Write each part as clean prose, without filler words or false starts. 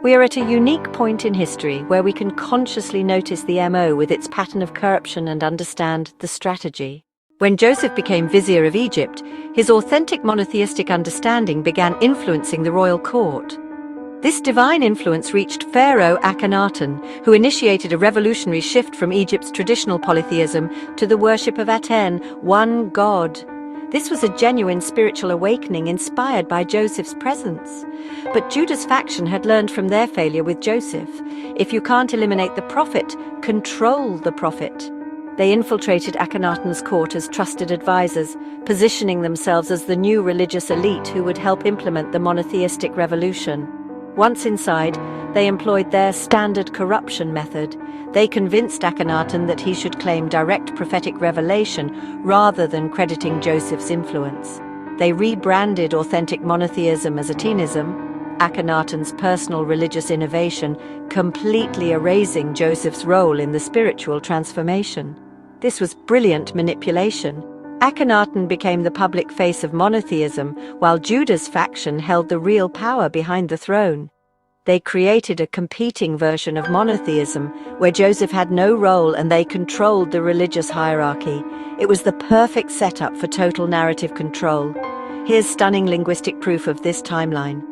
We are at a unique point in history where we can consciously notice the MO with its pattern of corruption and understand the strategy. When Joseph became vizier of Egypt, his authentic monotheistic understanding began influencing the royal court. This divine influence reached Pharaoh Akhenaten, who initiated a revolutionary shift from Egypt's traditional polytheism to the worship of Aten, one god. This was a genuine spiritual awakening inspired by Joseph's presence. But Judah's faction had learned from their failure with Joseph. If you can't eliminate the prophet, control the prophet. They infiltrated Akhenaten's court as trusted advisors, positioning themselves as the new religious elite who would help implement the monotheistic revolution. Once inside, they employed their standard corruption method. They convinced Akhenaten that he should claim direct prophetic revelation rather than crediting Joseph's influence. They rebranded authentic monotheism as atenism, Akhenaten's personal religious innovation, completely erasing Joseph's role in the spiritual transformation. This was brilliant manipulation. Akhenaten became the public face of monotheism, while Judah's faction held the real power behind the throne. They created a competing version of monotheism, where Joseph had no role and they controlled the religious hierarchy. It was the perfect setup for total narrative control. Here's stunning linguistic proof of this timeline.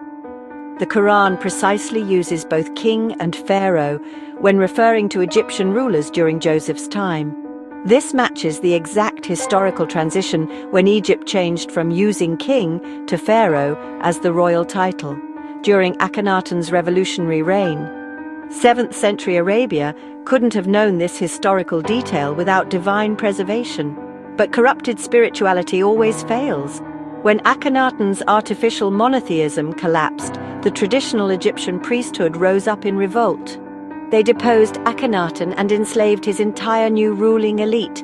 The Quran precisely uses both king and pharaoh when referring to Egyptian rulers during Joseph's time. This matches the exact historical transition when Egypt changed from using king to pharaoh as the royal title, during Akhenaten's revolutionary reign. 7th century Arabia couldn't have known this historical detail without divine preservation. But corrupted spirituality always fails. When Akhenaten's artificial monotheism collapsed, the traditional Egyptian priesthood rose up in revolt. They deposed Akhenaten and enslaved his entire new ruling elite,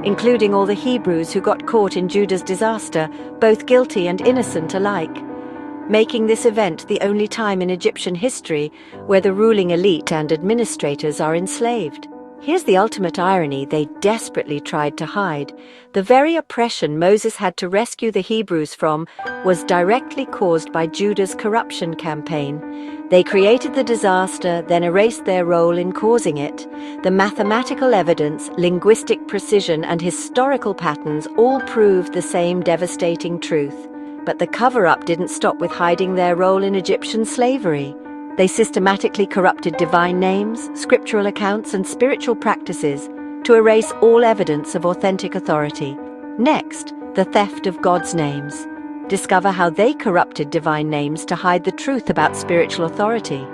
including all the Hebrews who got caught in Judah's disaster, both guilty and innocent alike, making this event the only time in Egyptian history where the ruling elite and administrators are enslaved. Here's the ultimate irony they desperately tried to hide. The very oppression Moses had to rescue the Hebrews from was directly caused by Judah's corruption campaign. They created the disaster, then erased their role in causing it. The mathematical evidence, linguistic precision, and historical patterns all proved the same devastating truth. But the cover-up didn't stop with hiding their role in Egyptian slavery. They systematically corrupted divine names, scriptural accounts, and spiritual practices to erase all evidence of authentic authority. Next, the theft of God's names. Discover how they corrupted divine names to hide the truth about spiritual authority.